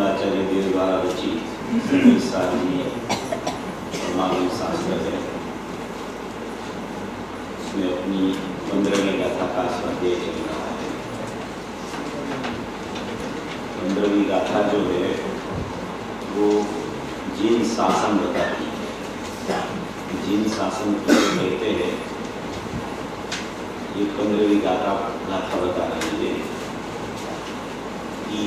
आचार्य देव द्वारा रचित परमागम शास्त्र है। उसमें अपनी 15वीं गाथा का स्वाध्याय चल रहा है। 15वीं गाथा जो है वो जिन शासन बताती है। जिन शासन को कहते हैं ये 15वीं गाथा बता रही है कि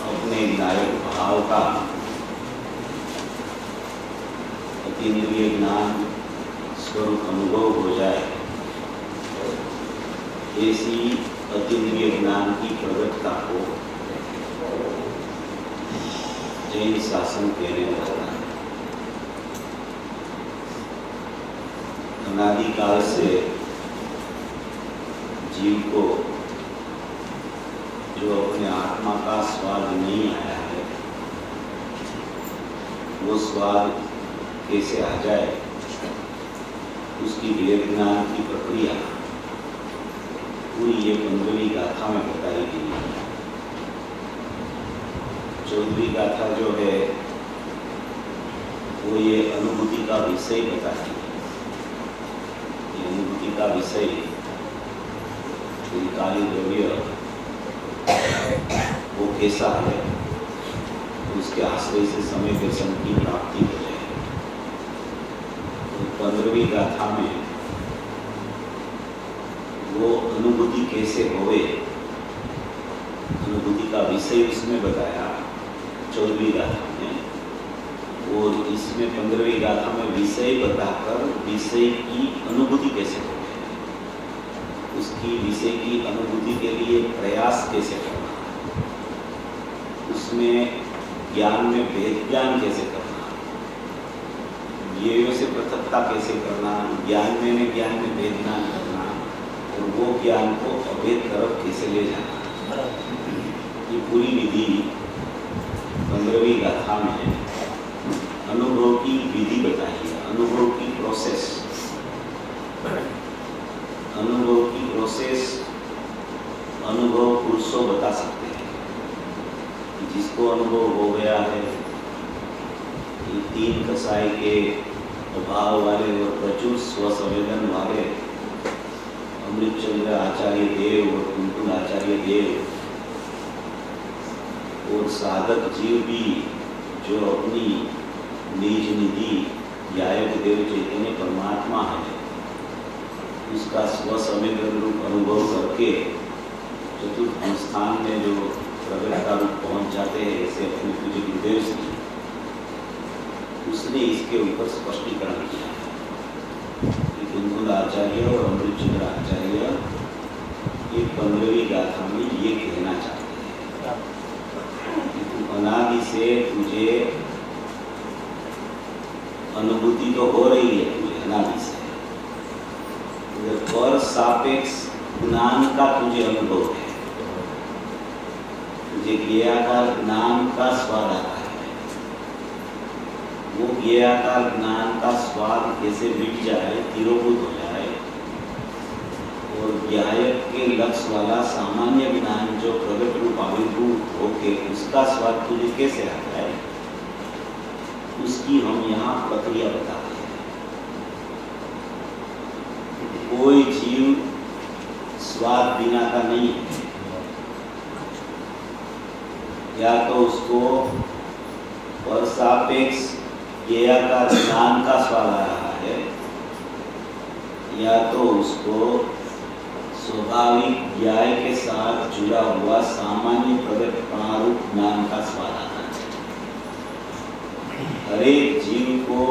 अपने नायक भाव का अतीन्द्रिय ज्ञान स्वरूप अनुभव हो जाए, ऐसी अतीन्द्रिय ज्ञान की प्रगटता को जैन शासन कहने लगता है। अनादिकाल से जीव को जो अपने आत्मा का स्वाद नहीं आया है, वो स्वाद कैसे आ जाए, उसकी वेद ज्ञान की प्रक्रिया पूरी ये 15वीं गाथा में बताई गई है। 14वीं गाथा जो है वो ये अनुभूति का विषय बताती है। ये अनुभूति का विषय काली द्रव्य वो कैसा है, उसके आश्रय से समय दर्शन की प्राप्ति हो जाए। तो 15वीं गाथा में वो अनुभूति कैसे होवे, अनुभूति का विषय उसमें बताया 14वीं गाथा में, और इसमें 15वीं गाथा में विषय बताकर विषय की अनुभूति कैसे होवे, उसकी विषय की अनुभूति के लिए प्रयास कैसे करना, उसमें ज्ञान में भेद ज्ञान कैसे करना, ज्ञेयों से पृथकता कैसे करना, ज्ञान में भेद ज्ञान करना, और वो ज्ञान को अभेद तरफ कैसे ले जाना, ये पूरी विधि 15वीं गाथा में अनुभव की विधि बताई है। अनुभव की प्रोसेस, अनुभव की प्रोसेस अनुभव पुरुषों बता सकते हैं। जिसको अनुभव हो गया है, ये 3 कसाई के अभाव वाले और प्रचुर स्वसंवेदन वाले अमृतचंद्र आचार्य देव और कुंकुल आचार्य देव और साधक जीव भी जो अपनी निज निधि यायक देव चैतन्य परमात्मा है, उसका स्वसंवेदन रूप अनुभव करके चतुर्थ स्थान में जो प्रगट का रूप पहुँच जाते हैं, ऐसे अपने पूज्य गुरुदेव से उसने इसके ऊपर स्पष्टीकरण किया है कि कुंकुल आचार्य और अमृतचंद्र आचार्य ये 15वीं गाथा में ये कहना चाहते हैं कि तू अनादि से तुझे अनुभूति तो हो रही है, तुझे अनादि से पर सापेक्ष ज्ञान का तुझे अनुभव है, तुझे ज्ञेयाकार ज्ञान का स्वाद आता है। वो ज्ञेयाकार ज्ञान का स्वाद कैसे मिट जाए, तिरोभूत हो जाए, और ज्ञायक के लक्ष्य वाला सामान्य ज्ञान जो प्रगट रूप आविर्भूत होके उसका स्वाद तुझे कैसे आ जाए, उसकी हम यहाँ प्रक्रिया बताते हैं। कोई जीव स्वाद बिना का नहीं है। या तो उसको परसापेक्ष ज्ञेयाकार ज्ञान का स्वाद आ रहा है, या तो उसको स्वाभाविक ज्ञाय के साथ जुड़ा हुआ सामान्य प्रगट प्रारूप ज्ञान का स्वाद आता है। हर एक जीव को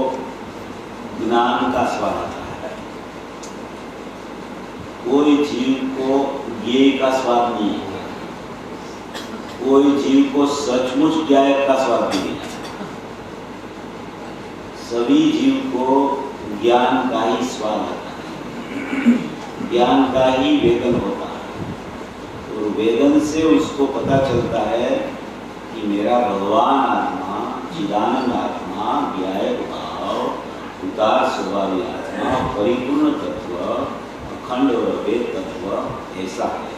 ज्ञान का स्वाद आता है, कोई जीव को ज्ञेय का स्वाद नहीं आता, कोई जीव को सचमुच ज्ञाय का स्वाद नहीं आता। सभी जीव को ज्ञान का ही स्वाद आता है, ज्ञान का ही वेदन होता है। तो वेदन से उसको पता चलता है कि मेरा भगवान आत्मा, चिदानंद आत्मा, ज्ञाय भाव, उदार स्वभावी आत्मा, परिपूर्ण तत्व, अखंड और वेद तत्व ऐसा है।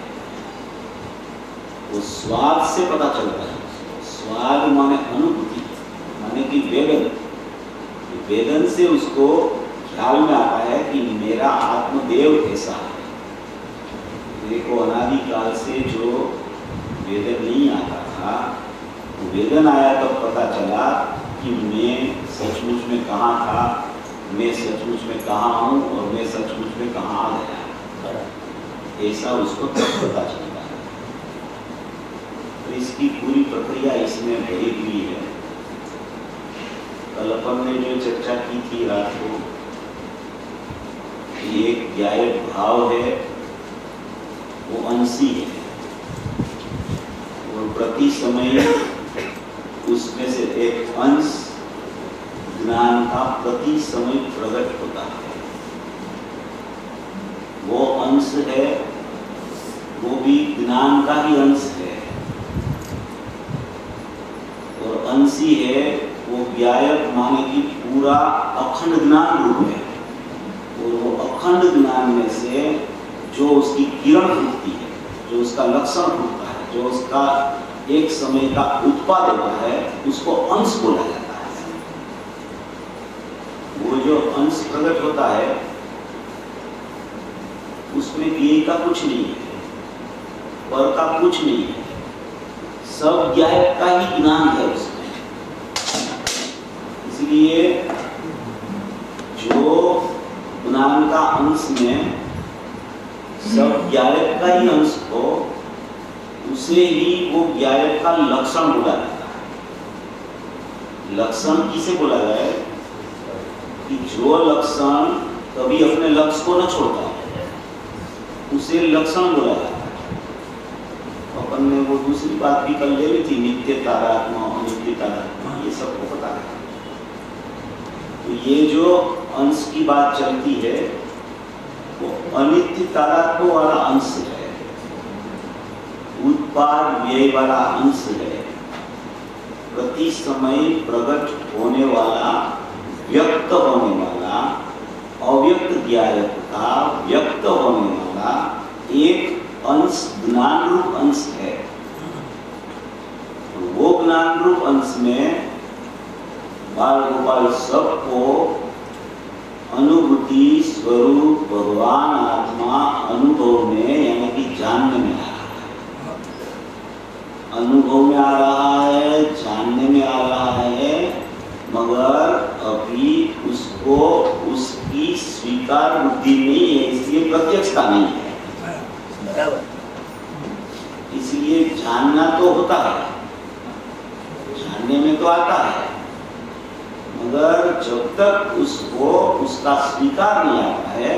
वो स्वाद से पता चलता है। स्वाद माने अनुभूति, माने कि वेदन, वेदन से उसको ख्याल में आता है कि मेरा आत्मदेव ऐसा है। देखो अनादिकाल से जो वेदन नहीं आता था, वो वेदन आया तब पता चला कि मैं सचमुच में कहाँ था, मैं सचमुच में कहाँ हूँ और मैं सचमुच में कहाँ आ गया, ऐसा उसको तब पता चलता है। तो इसकी पूरी प्रक्रिया इसमें भरी हुई है। कल अपन ने जो चर्चा की थी रात को, एक ज्ञाय भाव है, वो अंशी है और प्रति समय उसमें से एक अंश ज्ञान का प्रति समय प्रकट होता है। वो अंश है, वो भी ज्ञान का ही अंश है और अंशी है, वो ज्ञायक माने कि पूरा अखंड ज्ञान रूप है। और वो अखंड ज्ञान में से जो उसकी किरण फूटती है, जो उसका लक्षण फूटता है, जो उसका एक समय का उत्पाद होता है, उसको अंश बोला जाता है। वो जो अंश प्रकट होता है उसमें ज्ञेय का कुछ नहीं है, पर का कुछ नहीं है, सब ज्ञाय का ही ज्ञान है उसमें। इसलिए जो ज्ञान का अंश में सब ज्ञायक का ही अंश हो, उसे ही वो ज्ञायक का लक्षण बोला जाता है। लक्षण किसे बोला जाए कि जो लक्षण कभी अपने लक्ष्य को न छोड़ता है, उसे लक्षण बोला जाता है। अपन ने वो दूसरी बात भी कल ले ली थी, नित्य तारात्मा, अनित्य तारात्मा, ये सबको पता है। तो ये जो अंश की बात चलती है, वो अनित्य तादात्म्य वाला अंश है, उत्पाद व्यय वाला अंश है, प्रति समय प्रकट होने वाला, व्यक्त होने वाला, अव्यक्त ज्ञायक का व्यक्त होने वाला एक अंश ज्ञान रूप अंश है। वो ज्ञान रूप अंश में बाल गोपाल सबको अनुभूति स्वरूप भगवान आत्मा अनुभव में, यानी कि जानने में आ रहा है। अनुभव में आ रहा है, जानने में आ रहा है, मगर अभी उसको उसकी स्वीकार बुद्धि नहीं है, इसलिए प्रत्यक्षता नहीं है। इसलिए जानना तो होता है, जानने में तो आता है, मगर जब तक उसको उसका स्वीकार नहीं आता है,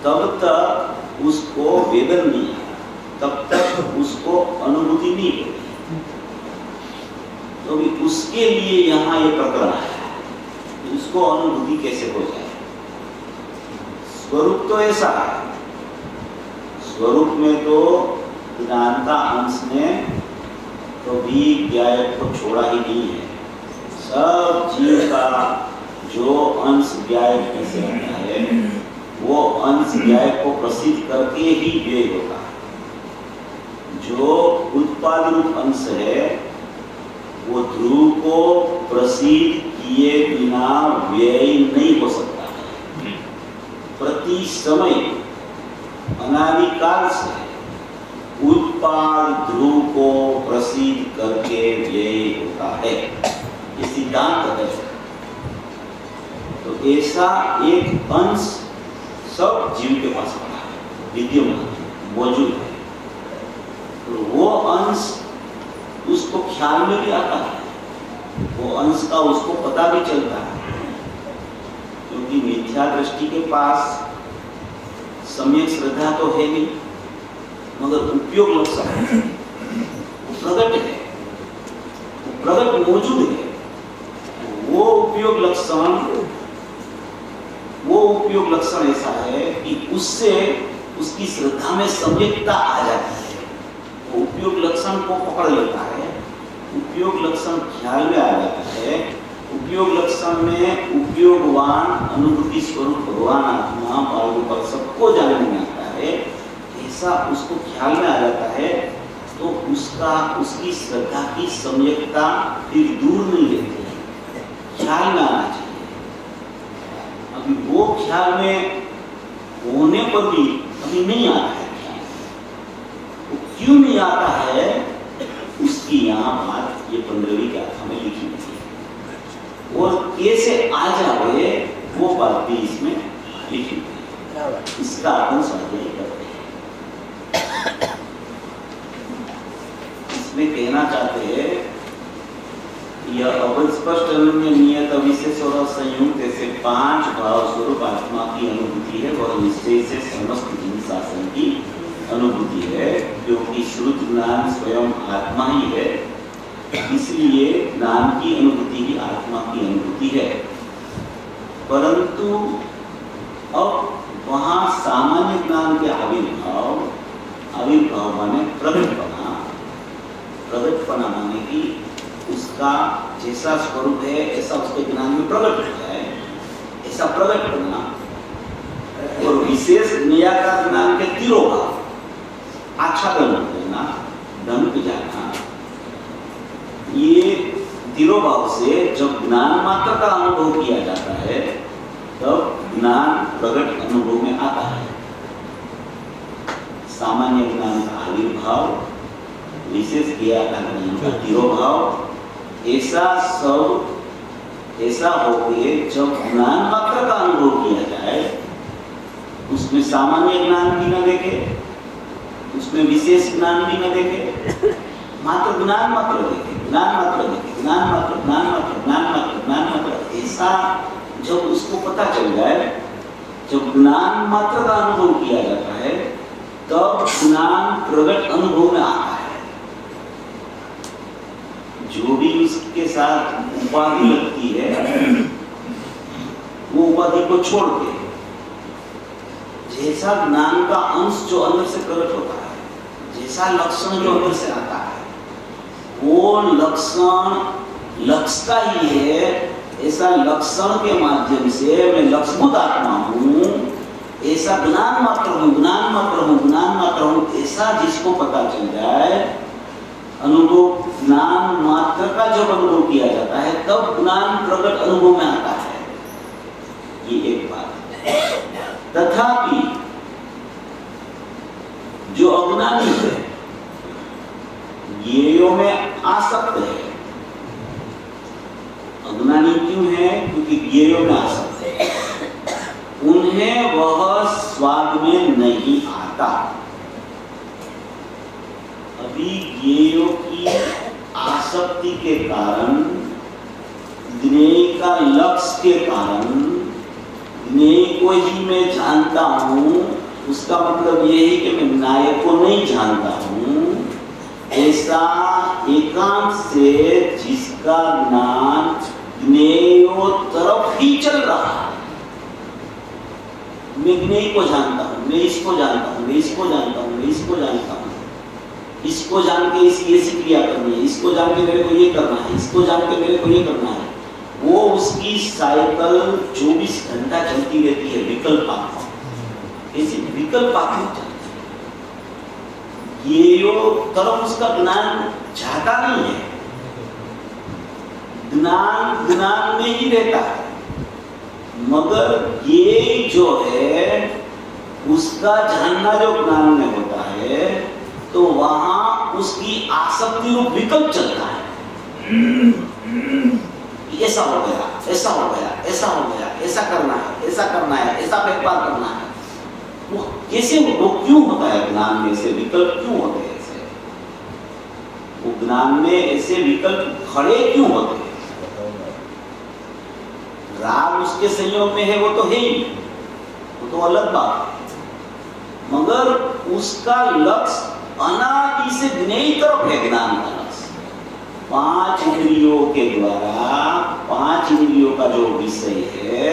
तब तक उसको वेदन नहीं आता, तब तक उसको अनुभूति नहीं होती। तो भी उसके लिए यहाँ ये प्रकरण आया है, उसको अनुभूति कैसे हो जाए। स्वरूप तो ऐसा है, स्वरूप में तो ज्ञान का अंश ने कभी ज्ञायक को छोड़ा ही नहीं है। सब जीव का जो अंश ज्ञायक में से आता है, वो अंश ज्ञायक को प्रसिद्ध करके ही व्यय होता है। जो उत्पाद रूप अंश है, वो ध्रुव को प्रसिद्ध किए बिना व्यय नहीं हो सकता। प्रति समय अनादिकाल से उत्पाद ध्रुव को प्रसिद्ध करके व्यय होता है, ये सिद्धांत है। तो ऐसा एक अंश सब जीव के पास पड़ा है, विद्यमान मौजूद है। तो वो अंश उसको ख्याल में भी आता है, वो अंश का उसको पता भी चलता है, क्योंकि मिथ्या दृष्टि के पास सम्यक श्रद्धा तो है नहीं, मगर उपयोग लक्षण है, प्रकट है, प्रकट मौजूद है। वो उपयोग लक्षण ऐसा है कि उससे उसकी श्रद्धा में सम्यकता आ जाती है। वो उपयोग लक्षण को पकड़ लेता है, उपयोग लक्षण ख्याल में आ जाता है। उपयोग लक्षण में उपयोगवान अनुभूति स्वरूप भगवान आत्मा बाल सबको जानने में आता है, ऐसा उसको ख्याल में आ जाता है। तो उसकी श्रद्धा की सम्यकता फिर दूर नहीं रहती है, ख्याल में आना चाहिए। अभी वो ख्याल में होने पर भी अभी नहीं आता है ख्याल। वो क्यों नहीं आता है, उसकी यहाँ बात ये 15वीं गाथा में लिखी हुई है, और कैसे आ जाए वो बात भी इसमें लिखी हुई है। इसका अपन स्वाध्याय करते हैं। इसमें कहना चाहते हैं यह अवस्पष्ट अनन्य नियत अविशेष और संयुक्त ऐसे 5 भाव स्वरूप आत्मा की अनुभूति है, और निश्चय से समस्त जीव शासन की अनुभूति है, क्योंकि श्रुत ज्ञान स्वयं आत्मा ही है, इसलिए ज्ञान की अनुभूति ही आत्मा की अनुभूति है। परंतु अब वहाँ सामान्य ज्ञान के आविर्भाव माने प्रगटपना माने कि उसका जैसा स्वरूप है ऐसा उसके ज्ञान में प्रकट हो जाए, ऐसा प्रकट करना। और विशेष निराकार ज्ञान के तिरोभाव, आच्छादन देना, धन जाना, ये तिरोभाव से जब ज्ञान मात्र का अनुभव किया जाता है तब ज्ञान प्रकट अनुभव में आता है। सामान्य ज्ञान का आविर्भाव, विशेष ज्ञान का तिरोभाव, ऐसा हो के जब ज्ञान मात्र का अनुभव किया जाए, उसमें सामान्य ज्ञान भी न देखे, उसमें विशेष ज्ञान भी न देखे, मात्र ज्ञान मात्र देखे, ऐसा जब उसको पता चल जाए, जब ज्ञान मात्र का अनुभव किया जाता है तब ज्ञान प्रगट अनुभव में आता है। जो भी उसके साथ उपाधि लगती है वो उपाधि को छोड़ के जैसा ज्ञान का अंश जो अंदर से प्रकट होता है, जैसा लक्षण जो अंदर से आता है, वो लक्षण लक्ष्य का ही है। ऐसा लक्षण के माध्यम से मैं लक्ष्यभूत आत्मा हूँ, ऐसा ज्ञान मात्र हूँ, ऐसा जिसको पता चल जाए, अनुभव ज्ञान मात्र का जब अनुभव किया जाता है तब ज्ञान प्रकट अनुभव में आता है। ये एक बात है। तथापि जो अज्ञानी है, ज्ञेयों में आसक्त है। अज्ञानी क्यों है? क्योंकि ज्ञेयों में आसक्त है, उन्हें वह स्वाद में नहीं आता। अभी ज्ञेयों की आसक्ति के कारण, ज्ञेय का लक्ष्य के कारण, ज्ञेय को ही मैं जानता हूँ, उसका मतलब ये है कि मैं नायक को नहीं जानता हूँ। ऐसा एकांत से जिसका ज्ञान ज्ञेयों तरफ ही चल रहा है, मैं ज्ञेय को जानता हूँ, मैं इसको जानता हूँ, मैं इसको जानता हूँ, मैं इसको जानता हूँ, इसको जान के इसकी ऐसी क्रिया करनी है, इसको जान के मेरे को ये करना है, इसको जान के मेरे को ये करना है। वो उसकी साइकिल 24 घंटा चलती रहती है विकल्पात्मक, ऐसी विकल्पात्मक चलती है। ये तरफ उसका ज्ञान जाता नहीं है, ज्ञान में ही रहता है, मगर ये जो है उसका जानना जो ज्ञान में होता है, तो वहां उसकी आसक्ति रूप विकल्प चलता है। ऐसा हो गया, ऐसा हो गया, ऐसा हो गया, ऐसा करना है, ऐसा करना है, ऐसा व्यापार करना है। वो कैसे, वो क्यों होता है? ज्ञान में ऐसे विकल्प क्यों होते हैं? ऐसे वो ज्ञान में ऐसे विकल्प खड़े क्यों होते हैं? राग उसके संयोग में है, वो तो है ही, वो तो अलग बात है। मगर उसका लक्ष्य अनादि से ज्ञेय तरफ है। ज्ञान का लक्ष्य 5 इंद्रियों के द्वारा, 5 इंद्रियों का जो विषय है,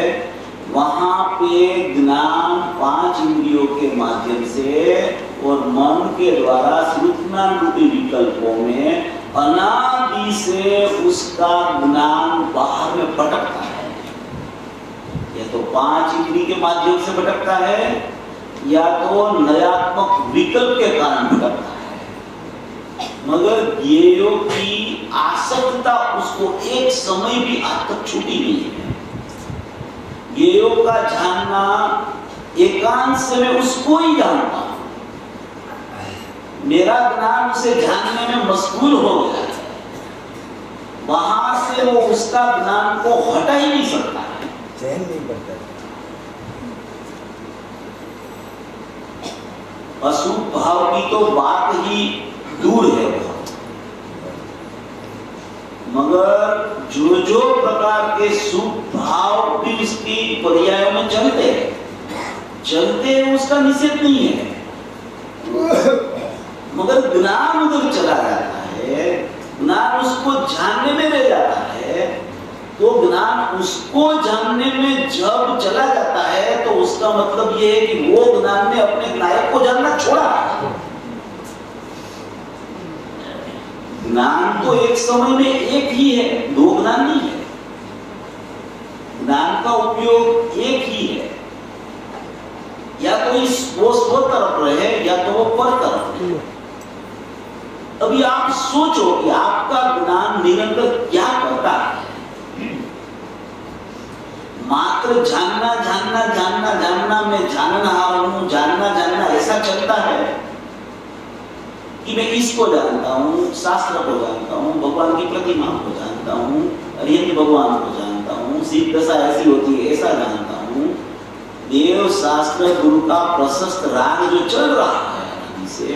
वहां पे ज्ञान 5 इंद्रियों के माध्यम से और मन के द्वारा श्रुतज्ञान रूपी विकल्पों में अनादि से उसका ज्ञान बाहर में भटकता है। या तो 5 इंद्रिय के माध्यम से भटकता है, या तो नयात्मक विकल्प के कारण भटकता है। मगर ज्ञेयों की आसक्तता उसको एक समय भी आज तक छूटी नहीं है। ज्ञेयों का जानना एकांश में उसको ही जानता हूं। मेरा ज्ञान उसे जानने में मशगूल हो गया है, वहां से वो उसका ज्ञान को हटा ही नहीं सकता है, चैन नहीं पड़ता। अशुभ भाव की तो बात ही दूर है बहुत। मगर जो जो प्रकार के शुभ भाव भी इसकी पर्यायों में चलते हैं, उसका निषेध नहीं है। मगर ज्ञान उधर चला जाता है, ज्ञान उसको जानने में रह जाता है। तो ज्ञान उसको जानने में जब चला जाता है, तो उसका मतलब यह है कि वो ज्ञान ने अपने नायक को जानना छोड़ा। ज्ञान तो एक समय में एक ही है, 2 ज्ञान नहीं है। ज्ञान का उपयोग एक ही है, या तो वो स्व तरफ रहे, या तो वो पर तरफ रहे। अभी आप सोचो कि आपका ज्ञान निरंतर क्या करता है। मात्र जानना जानना जानना जानना, मैं जाननहार हूं, जानना जानना ऐसा चलता है कि मैं इसको जानता हूं, शास्त्र को जानता हूं, भगवान की प्रतिमा को जानता हूं, अरिहंत भगवान को जानता हूं, सिद्ध दशा ऐसी होती है ऐसा जानता हूं। देव शास्त्र गुरु का प्रशस्त राग जो चल रहा है से,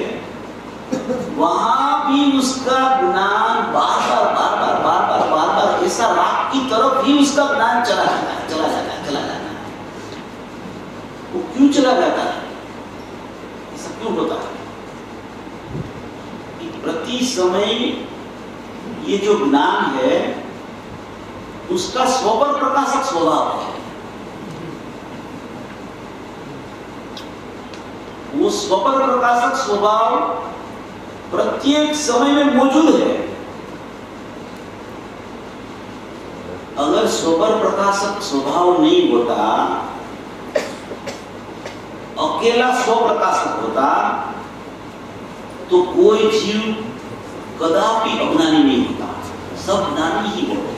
वहां भी उसका ज्ञान बार बार बार बार बार बार बार बार ऐसा राग की तरफ ही उसका ज्ञान चला जाता है, चला जाता है, चला जाता है। वो क्यों चला जाता है? ऐसा क्यों होता है? कि प्रति समय ये जो ज्ञान है उसका स्वपर प्रकाशक स्वभाव है। वो स्वपर प्रकाशक स्वभाव प्रत्येक समय में मौजूद है। अगर स्वपर प्रकाशक स्वभाव नहीं होता, अकेला स्वप्रकाशक होता, तो कोई जीव कदापि अज्ञानी नहीं होता, सब ज्ञानी ही होते हैं।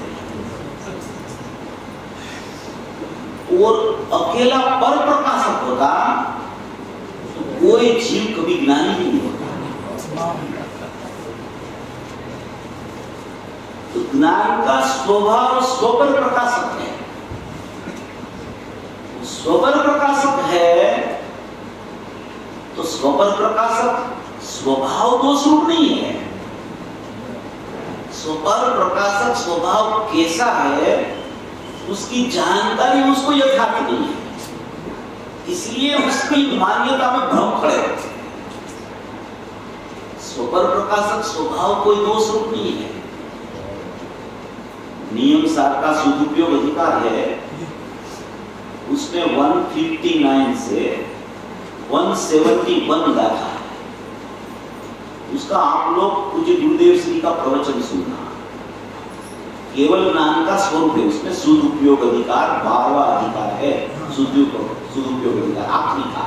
और अकेला पर प्रकाशक होता तो कोई जीव कभी ज्ञानी ही नहीं होता। तो ज्ञान का स्वभाव स्वपर प्रकाशक है। स्वपर प्रकाशक है तो स्वपर प्रकाशक स्वभाव दोष रूप नहीं है। स्वपर प्रकाशक स्वभाव कैसा है उसकी जानकारी उसको यथार्थ नहीं है, इसलिए उसकी मान्यता में भ्रम खड़े होते हैं। स्वपर प्रकाशक स्वभाव कोई दोष रूप नहीं है। नियम सार का सदुपयोग अधिकार है, उसमें 159 से 171 गाथा है। उसका आप लोग पूज्य गुरुदेव श्री का प्रवचन सुनना। केवल ज्ञान का स्वरूप है, उसमें सदुपयोग अधिकार 12वां अधिकार है। सदुपयोग अधिकार आखिरी का,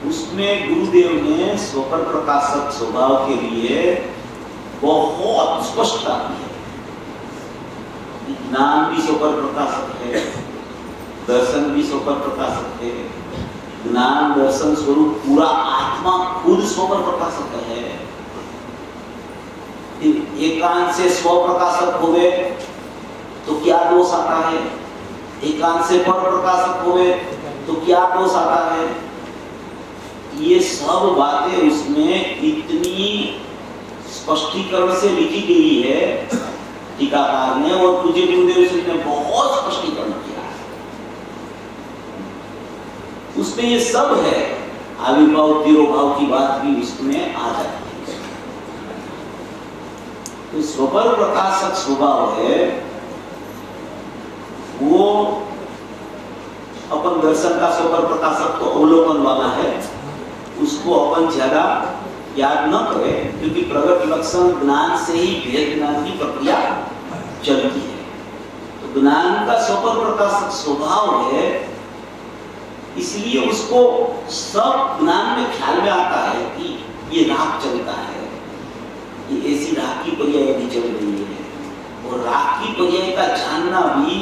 उसमें गुरुदेव ने स्वपर प्रकाशक स्वभाव के लिए बहुत स्पष्टता दी है। ज्ञान भी स्वपर प्रकाशक है, दर्शन भी स्वपर प्रकाशक है, ज्ञान दर्शन स्वरूप पूरा आत्मा खुद स्वपर प्रकाशक है। एकांत से स्वप्रकाशक हुए तो क्या दोष आता है, एकांत से पर प्रकाशक हुए तो क्या दोष आता है। ये सब बातें उसमें इतनी स्पष्टीकरण से लिखी गई है टीकाकार ने, और पूज्य गुरुदेव श्री ने बहुत स्पष्टीकरण किया है उसमें। ये सब है, आविर्भाव तिरोभाव की बात भी उसमें आ जाती है। तो स्वपर प्रकाशक स्वभाव है वो अपन दर्शन का स्वपर प्रकाशक तो अवलोकन वाला है, उसको अपन ज्यादा याद न करें, क्योंकि प्रगट लक्षण ज्ञान से ही भेद ज्ञान की प्रक्रिया चलती है। तो ज्ञान का स्वपर प्रकाशक स्वभाव है, इसलिए उसको सब ज्ञान में ख्याल में आता है कि ये राग चलता है, ये ऐसी राग की पर्याय भी चल रही है, और राग की पर्याय का जानना भी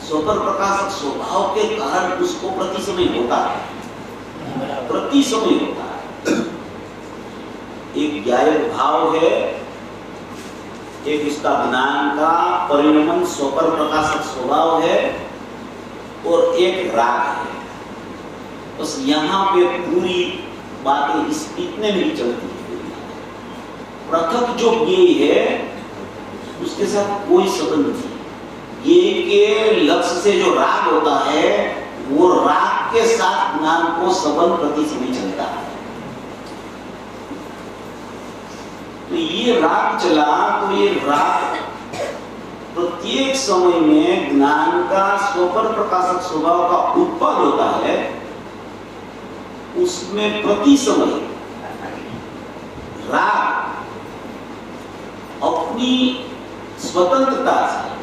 स्वपर प्रकाशक स्वभाव के कारण उसको प्रति समय होता है, प्रति समय होता है। एक ज्ञायक भाव है, एक उसका ज्ञान का परिणमन स्वपर प्रकाशक स्वभाव है, और एक राग है। बस यहाँ पे पूरी बातें इस इतने में ही चलती है। पृथक जो ज्ञेय है उसके साथ कोई संबंध नहीं। ज्ञेय के लक्ष्य से जो राग होता है वो राग के साथ ज्ञान को संबंध प्रति समय चलता है। तो ये राग चला, तो ये राग प्रत्येक समय में ज्ञान का स्वपर प्रकाशक स्वभाव का उत्पन्न होता है, उसमें प्रति समय राग अपनी स्वतंत्रता से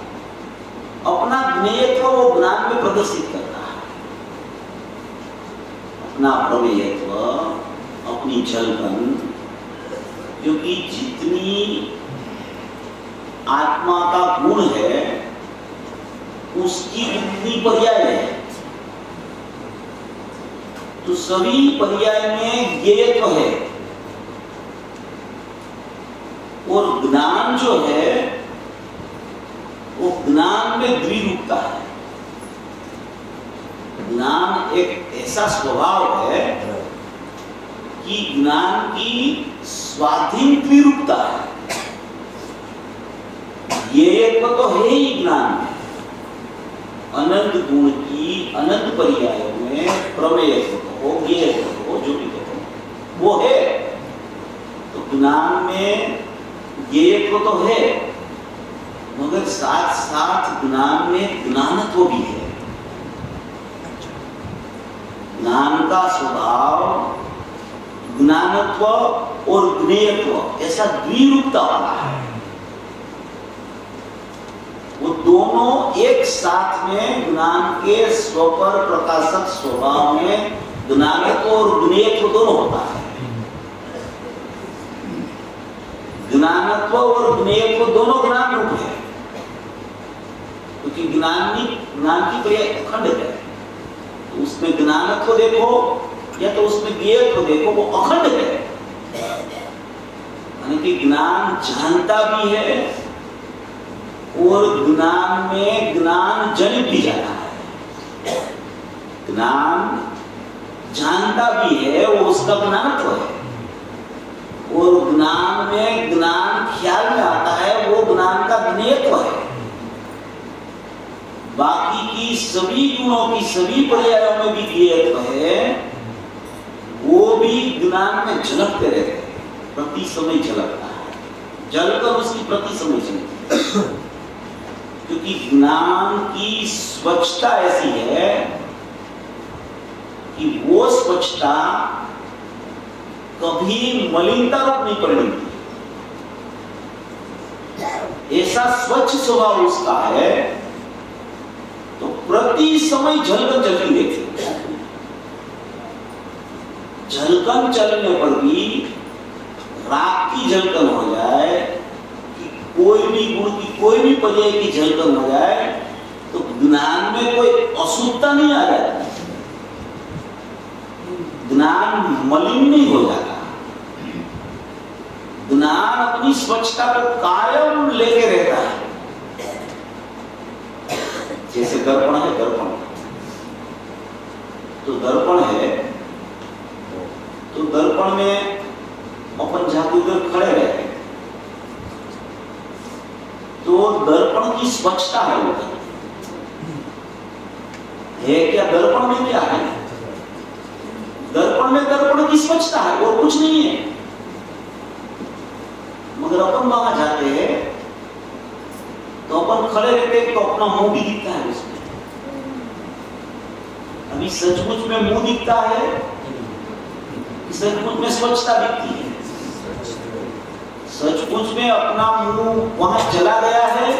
अपना ज्ञेयत्व वो ज्ञान में प्रदर्शित करता है, अपना प्रमेयत्व, अपनी झलकन, क्योंकि जितनी आत्मा का गुण है उसकी उतनी पर्याय है। तो सभी पर्याय में ज्ञेयत्व है, और ज्ञान जो है वो ज्ञान में द्विरूपता है। ज्ञान एक ऐसा स्वभाव है कि ज्ञान की स्वाधीन द्विरूपता है। ज्ञेयत्व तो है ही ज्ञान में, अनंत गुण की अनंत पर्यायों में प्रमेयत्व हो, ज्ञेयत्व हो, जो भी कहो वो है। तो ज्ञान में ज्ञेयत्व तो है, मगर साथ साथ ज्ञान में ज्ञानत्व भी है। ज्ञान का स्वभाव ज्ञानत्व और ज्ञेयत्व ऐसा द्विरूपता वाला है। वो दोनों एक साथ में ज्ञान के स्वपर प्रकाशक स्वभाव में ज्ञानत्व और ज्ञेयत्व दोनों होता है। ज्ञानत्व और ज्ञेयत्व दोनों ज्ञान रूप है, क्योंकि ज्ञान की पर्याय अखंड है। तो उसमें ज्ञानत्व देखो या तो उसमें ज्ञेयत्व देखो, वो अखंड है, यानी कि ज्ञान जानता भी है और ज्ञान में ज्ञान जनित भी जाता है। ज्ञान जानता भी है, वो उसका ज्ञानत्व है, और ज्ञान में ज्ञान ख्याल में आता है, वो ज्ञान का ज्ञेयत्व है। बाकी की सभी गुणों की सभी पर्यायों में भी ज्ञेयत्व है, वो भी ज्ञान में झलकते रहते हैं, प्रति समय झलकता है, जलकर उसकी प्रति समय झलकती है। क्योंकि ज्ञान की स्वच्छता ऐसी है कि वो स्वच्छता कभी मलिनता रूप नहीं परिणमती। ऐसा स्वच्छ स्वभाव उसका है, तो प्रति समय झलकन चलती देखते। झलकन चलने पर भी राग की झलकन हो जाए, कि कोई भी गुण की कोई भी पर्याय की झलकन हो जाए, तो ज्ञान में कोई अशुद्धता नहीं आ जाती, ज्ञान मलिन नहीं हो जाता। ज्ञान अपनी अपनी स्वच्छता को कायम लेके रहता है। जैसे दर्पण है, दर्पण तो दर्पण है, तो दर्पण में अपन जाके उधर खड़े रहे तो दर्पण की स्वच्छता है उधर है क्या? दर्पण में क्या है? दर्पण में दर्पण की स्वच्छता है और कुछ नहीं है। मगर अपन वहां जाते हैं तो अपन खड़े रहते हैं तो अपना मुंह भी दिखता है उसमें। अभी सचमुच में मुंह दिखता है, सचमुच में स्वच्छता दिखती है? सचमुच में अपना मुंह वहां चला गया है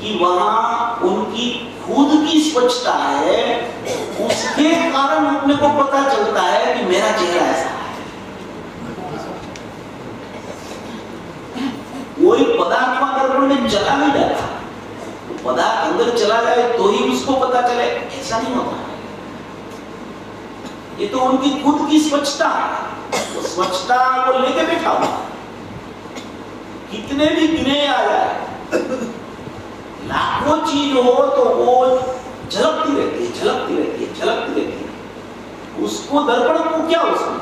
कि वहां उनकी खुद की स्वच्छता है, उसके कारण अपने को पता चलता है कि मेरा चेहरा ऐसा है। कोई पदार्थ दर्पण में चला नहीं जाता, तो पदार्थ अंदर चला जाए तो ही उसको पता चले, ऐसा नहीं होता। ये तो उनकी खुद की स्वच्छता है, वो स्वच्छता को लेके बैठा हुआ। कितने भी गिने आ जाए, लाखों चीज हो तो वो झलकती रहती है, झलकती रहती है, झलकती रहती है। उसको दर्पण को क्या उसमें?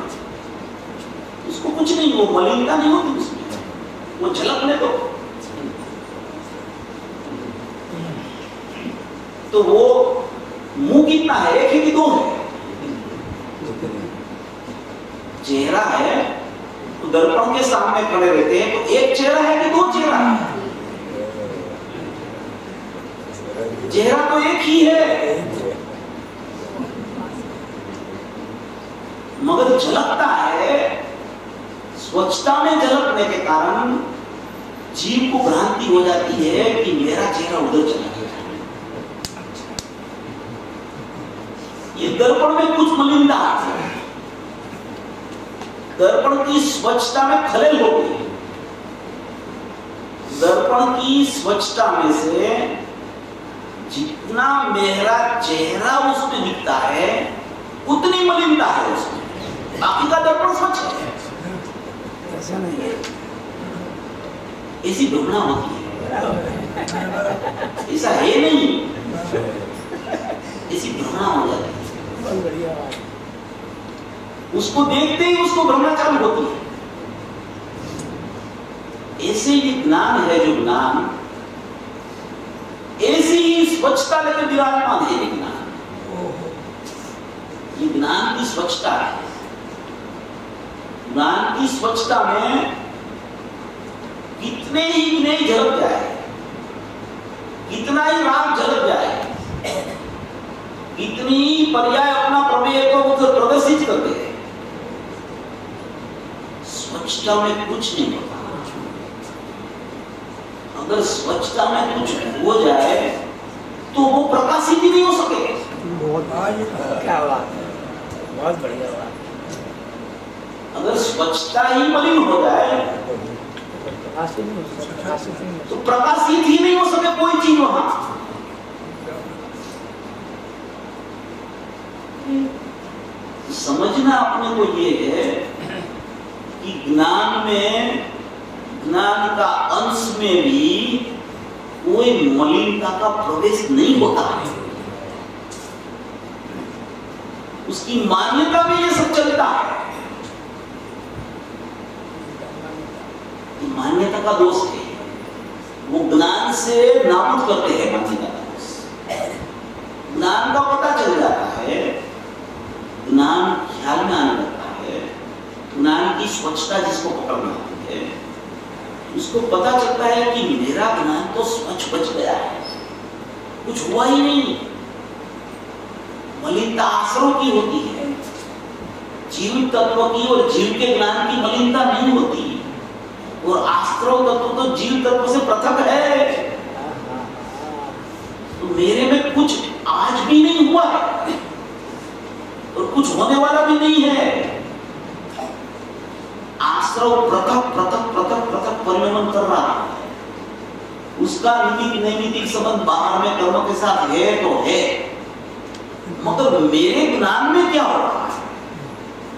उसको कुछ नहीं, वो मलिनता नहीं होती उसमें, वो झलकने दो। तो वो मुंह कितना है? एक है कि दो है? चेहरा है तो दर्पण के सामने खड़े रहते हैं तो एक चेहरा है कि दो चेहरा है? चेहरा तो एक ही है, मगर झलकता है। स्वच्छता में झलकने के कारण जीव को भ्रांति हो जाती है कि मेरा चेहरा उधर चला गया। ये दर्पण में कुछ मलिनता आती है, दर्पण की स्वच्छता में खलेल होती है। दर्पण की स्वच्छता में से जितना मेरा चेहरा उसमें दिखता है उतनी मलिनता है उसमें, बाकी का दर्पण स्वच्छ है। ऐसा नहीं है, ऐसी भ्रमणा होती है, ऐसा है नहीं, ऐसी भ्रमणा हो जाती है। उसको देखते ही उसको भ्रमणा चालू होती है। ऐसे ही ज्ञान है, जो ज्ञान ऐसी ही स्वच्छता लेकर विराजमान है। ज्ञान, ये ज्ञान की स्वच्छता है। ज्ञान की स्वच्छता में कितने ही नहीं झलक जाए, कितना ही राम झलक जाए, कितनी पर्याय अपना प्रमेय को उधर प्रदर्शित करते हैं, स्वच्छता में कुछ नहीं होता। अगर स्वच्छता में कुछ हो जाए तो वो प्रकाशित ही नहीं हो सके। क्या बात है, बहुत बढ़िया बात। अगर स्वच्छता ही मलिन हो जाए तो प्रकाशित ही नहीं हो सके कोई चीज वहां। समझना अपने को ये है कि ज्ञान में, ज्ञान का अंश में भी कोई मलिनता का प्रवेश नहीं होता है। उसकी मान्यता में ये सब चलता है। मान्यता का दोष है, वो ज्ञान से नाबूद करते हैं मान्यता का दोष। ज्ञान का पता चल जाता है, ज्ञान ख्याल में आने लगता है, ज्ञान की स्वच्छता जिसको पकड़ना होती है, उसको पता चलता है कि मेरा ज्ञान तो स्वच्छ बच गया है, कुछ हुआ ही नहीं। मलिनता आश्रयों की होती है, जीव तत्व की और जीव के ज्ञान की मलिनता नहीं होती। और आश्रय तत्व तो जीव तत्व से पृथक है। तो मेरे में कुछ आज भी नहीं हुआ है और कुछ होने वाला भी नहीं है। आश्रय पृथक पृथक पृथक पृथक परिणमन कर रहा है। उसका नीतिक नैमितिक संबंध बाहर में कर्म के साथ है तो है, मगर मेरे ज्ञान में क्या हो रहा है,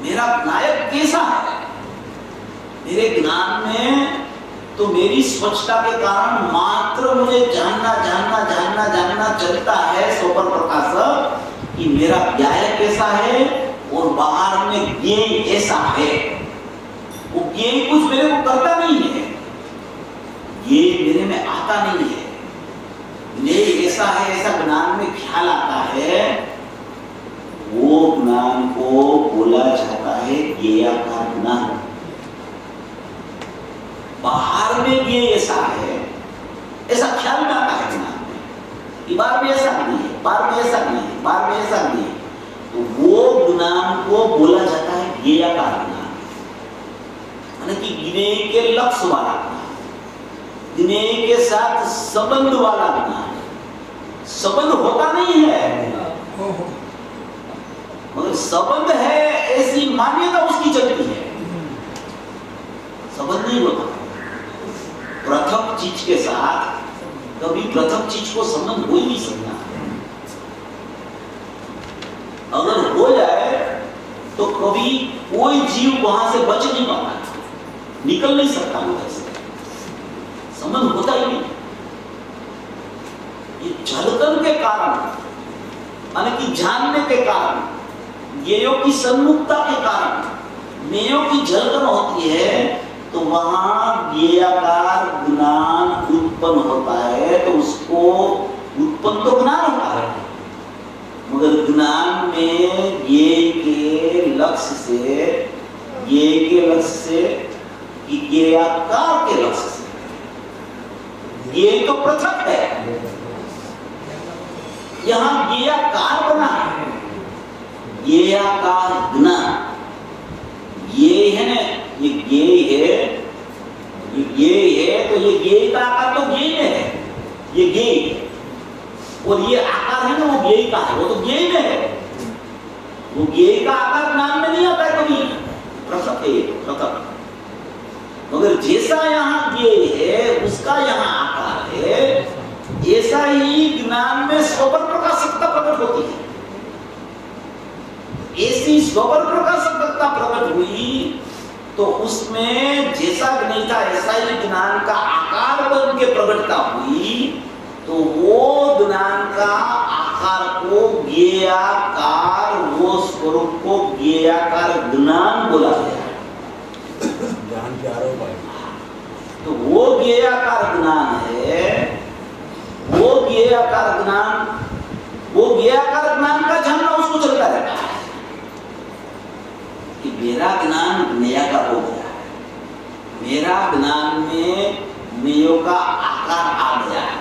मेरा नायक कैसा है, मेरे ज्ञान में तो मेरी स्वच्छता के कारण मात्र मुझे जानना जानना जानना जानना चलता है स्वपर प्रकाशक कि मेरा ज्ञाय कैसा है और बाहर में ज्ञेय ऐसा है। वो ज्ञेय कुछ मेरे को करता नहीं है, ये मेरे में आता नहीं है। ज्ञेय ऐसा है ऐसा ज्ञान में ख्याल आता है, वो ज्ञान को बोला जाता है ज्ञेयाकार ज्ञान। बाहर में ये ऐसा है ऐसा ख्याल में आता है ज्ञान में, बाहर में ऐसा नहीं है, बाहर में ऐसा नहीं है, बाहर में ऐसा नहीं है, तो वो ज्ञान को बोला जाता है ज्ञेयाकार ज्ञान, यानी कि ज्ञेय के लक्ष्य वाला ज्ञान, ज्ञेय के साथ संबंध वाला ज्ञान। संबंध होता नहीं है मगर संबंध है ऐसी मान्यता उसकी चलती है, संबंध नहीं होता। प्रथम चीज के साथ कभी प्रथम चीज को संबंध हो ही नहीं सकता। अगर हो जाए तो कभी कोई जीव वहां से बच नहीं पाता, निकल नहीं सकता उधर से, संबंध होता ही नहीं। ये झलकन के कारण, यानी कि जानने के कारण, ज्ञेयों की सन्मुखता के कारण ज्ञेयों की झलकन होती है, तो वहां ज्ञेयाकार ज्ञान उत्पन्न होता है। तो उसको उत्पन्न तो ज्ञान होता है, मगर ज्ञान में ज्ञेय के लक्ष्य से, ज्ञेय के लक्ष्य से कि ज्ञेयाकार के लक्ष्य से, ज्ञेय तो पृथक है, यहां ज्ञेयाकार बना है, ज्ञेयाकार ज्ञान। ये है ना, ये ज्ञेय है, ये ज्ञेय है, तो ये ज्ञेय का आकार तो ज्ञेय में है, ये ज्ञेय है, और ये आकार है ना वो ज्ञेय का है, वो तो ज्ञेय में है। वो ज्ञेय का आकार ज्ञान में नहीं आता है कभी, पृथक है, पृथक। मगर जैसा यहाँ ज्ञेय है उसका यहाँ आकार है, ऐसा ही ज्ञान में स्वपर प्रकाशकता प्रकट होती है। ऐसी स्वपर प्रकाशकता प्रकट हुई तो उसमें जैसा ज्ञेय था ऐसा ही ज्ञान का आकार बन के प्रकटता हुई, तो वो ज्ञान का आकार को ज्ञेयाकार, वो स्वरूप को ज्ञेयाकार ज्ञान बोला गया। ज्ञान के आरोप है, तो वो ज्ञेयाकार ज्ञान है, वो ज्ञेयाकार ज्ञान, वो ज्ञेयाकार ज्ञान का जानना उसको चलता रहता है कि मेरा ज्ञान ज्ञेयाकार हो गया है, मेरा ज्ञान में ज्ञेयों का आकार आ गया है,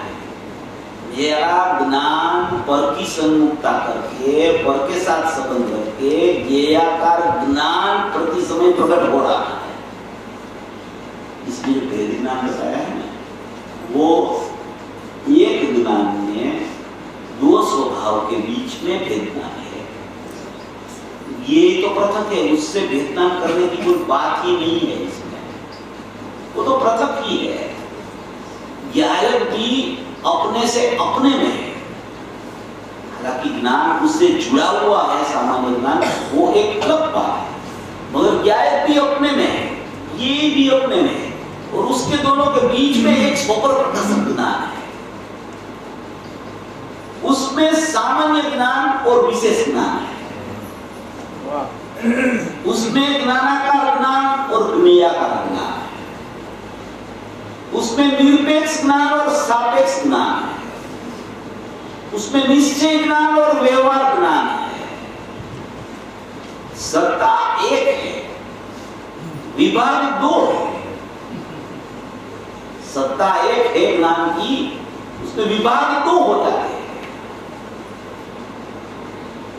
मेरा ज्ञान पर की सन्मुखता करके, पर के साथ संबंध रख के ज्ञेयाकार ज्ञान प्रति समय प्रकट हो रहा है। इसलिए भेद ज्ञान बताया है ना, वो एक ज्ञान में दो स्वभाव के बीच में भेद ज्ञान है। ये तो पृथक है, उससे भेदनान करने की कोई बात ही नहीं है इसमें, वो तो पृथक ही है। ज्ञायक भी अपने से अपने में है, हालांकि ज्ञान उससे जुड़ा हुआ है, सामान्य ज्ञान वो एक अलग बात है, मगर ज्ञायक भी अपने में है, ये भी अपने में है, और उसके दोनों के बीच में एक स्वपर प्रकाशक ज्ञान है। उसमें सामान्य ज्ञान और विशेष ज्ञान है, उसमें ज्ञानाकार ज्ञान और ज्ञेयाकार ज्ञान है, उसमें निरपेक्ष ज्ञान और सापेक्ष ज्ञान है, उसमें निश्चय ज्ञान और व्यवहार ज्ञान है। सत्ता एक है, विभाग दो है। सत्ता एक है ज्ञान की, उसमें विभाग दो होता है।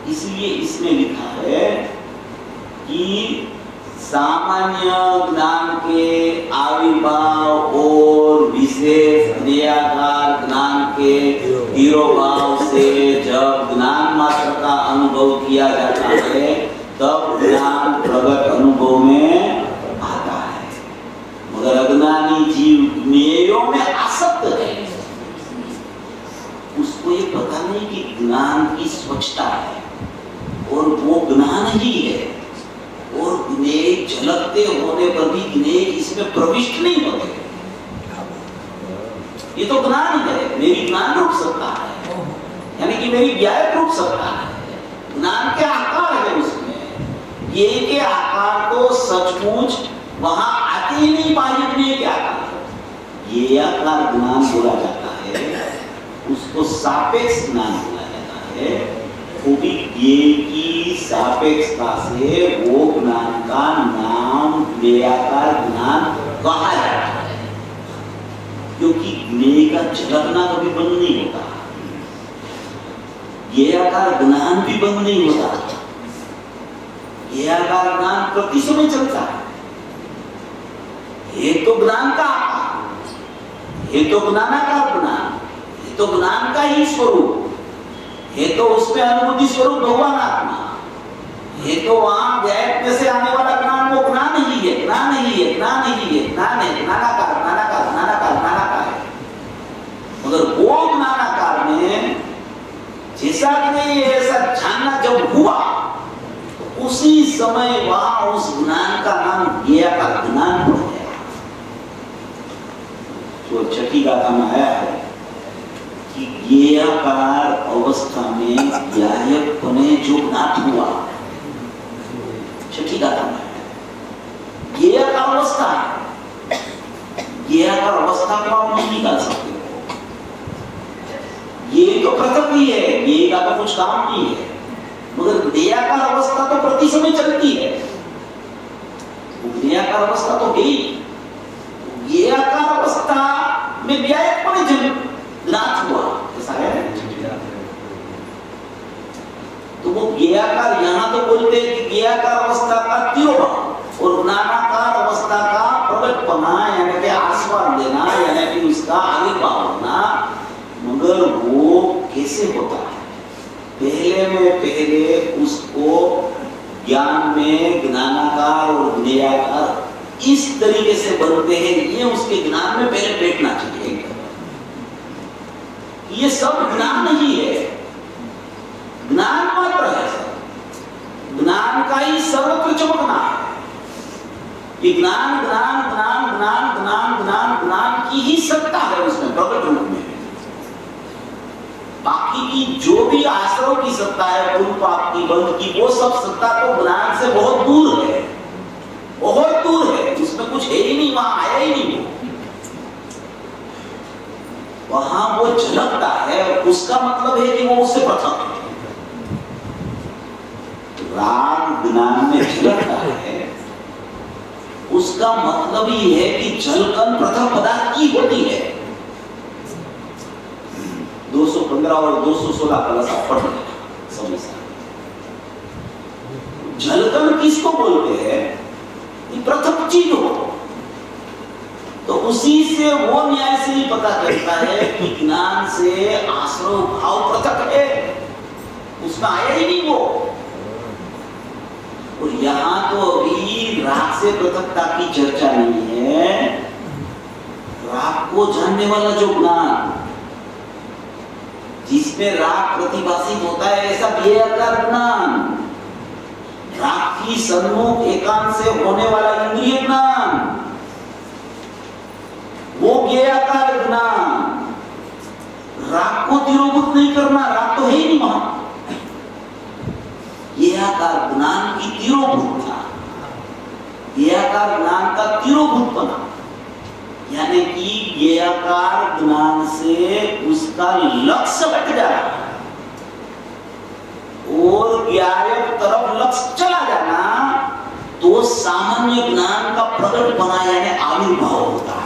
इसलिए इसमें लिखा है कि सामान्य ज्ञान के आविर्भाव और विशेष ज्ञेयाकार ज्ञान के तिरोभाव से जब ज्ञान मात्र का अनुभव किया जाता है तब ज्ञान प्रगट अनुभव में आता है। मगर अज्ञानी जीव ज्ञेयों में आसक्त है, उसको ये पता नहीं कि ज्ञान की स्वच्छता है और वो ज्ञान ही है, और ज्ञेय झलकते हो होने पर भी ज्ञेय इसमें प्रविष्ट नहीं होते। ये तो ज्ञान है, मेरी ज्ञान रूप सत्ता है, यानी कि मेरी ज्ञायक रूप सत्ता है। ज्ञान के आकार है उसमें, ये के आकार तो सचमुच वहां आते ही नहीं, बाहिर में क्या आकार, ये आकार ज्ञान बोला जाता है, उसको सापेक्ष ज्ञान बोला जाता है। वो भी ज्ञेय की सापेक्षता से वो ज्ञान का नाम ज्ञेयाकार ज्ञान कहा जाता है, क्योंकि ज्ञेय का झलकना कभी बंद नहीं होता, ज्ञेयाकार ज्ञान भी बंद नहीं होता, ज्ञेयाकार ज्ञान प्रति समय चलता है। ये तो ज्ञान का आकार, ये तो ज्ञानाकार ज्ञान, ये तो ज्ञान का ही स्वरूप, ये तो उसमें अनुभूति स्वरूप भगवान आत्मा, ये तो वहां गैप में से आने वाला ज्ञान, वो ज्ञान ही है, ज्ञान ही है, ज्ञान ही है, ज्ञान है, ज्ञानाकार, ज्ञानाकार, ज्ञानाकार, ज्ञानाकार है। मगर वो ज्ञानाकार में जैसा कि ऐसा जानना जब हुआ, तो उसी समय वहां उस ज्ञान का नाम ज्ञेयाकार ज्ञान पड़ गया। जो छठी गाथा में आया है कि ज्ञेयाकार अवस्था में ज्ञायकपने जो ज्ञात हुआ, छठी गाथा में ज्ञेयाकार अवस्था है, ज्ञेयाकार अवस्था को आप नहीं निकाल सकते हो, ये तो पृथक ही है, ये का तो कुछ काम नहीं है, मगर ज्ञेयाकार अवस्था तो प्रति समय चलती है, ज्ञेयाकार अवस्था तो है, ज्ञेयाकार अवस्था में ज्ञायकपने ज्ञात हुआ, ऐसा है। तो वो ज्ञेयाकार, यहाँ तो बोलते हैं कि ज्ञेयाकार अवस्था का तिरोभाव और ज्ञानाकार अवस्था का प्रकटपना, यानी कि आस्वाद देना, यानी कि उसका आविर्भाव होना, मगर वो कैसे होता है? पहले उसको ज्ञान में ज्ञानाकार और ज्ञेयाकार इस तरीके से बनते हैं, ये उसके ज्ञान में पहले बैठना चाहिए। ये सब ज्ञान नहीं है, ज्ञान मात्र है, सब ज्ञान का ही सर्वत्र चमकना है। ये ज्ञान ज्ञान ज्ञान ज्ञान ज्ञान ज्ञान ज्ञान की ही सत्ता है उसमें प्रकट रूप में। बाकी की जो भी आश्रव की सत्ता है, पूर्व पाप की, बंध की, वो सब सत्ता तो ज्ञान से बहुत दूर है, बहुत दूर है, उसमें कुछ है ही नहीं, वहां आया ही नहीं। वहां वो झलकता है, उसका मतलब है कि वो उससे पृथक है। राग ज्ञान में झलकता है, उसका मतलब ही है कि झलकन पृथक पदार्थ की होती है। 215 और 216 कलश पढ़ समझा। झलकन किसको बोलते हैं? पृथक चीज हो, तो उसी से वो न्याय से ही पता चलता है कि ज्ञान से आश्रव भाव पृथक है, उसमें आया ही नहीं वो। और यहाँ तो अभी राग से पृथकता की चर्चा नहीं है, राग को जानने वाला जो ज्ञान, जिसमें राग प्रतिभाषित होता है, ऐसा ज्ञेयाकार ज्ञान, राग की सन्मुख एकांत से होने वाला इंद्रिय ज्ञान, वो ज्ञेयाकार ज्ञान। राग को तिरोभूत नहीं करना, राग तो है ही नहीं वहां, ज्ञेयाकार ज्ञान की तिरोभूतता, ज्ञेयाकार ज्ञान का तिरोभूतपना, यानी कि ज्ञेयाकार ज्ञान से उसका लक्ष्य हट जाना और ज्ञायक तरफ लक्ष्य चला जाना, तो सामान्य ज्ञान का प्रकटपना यानी आविर्भाव होता है।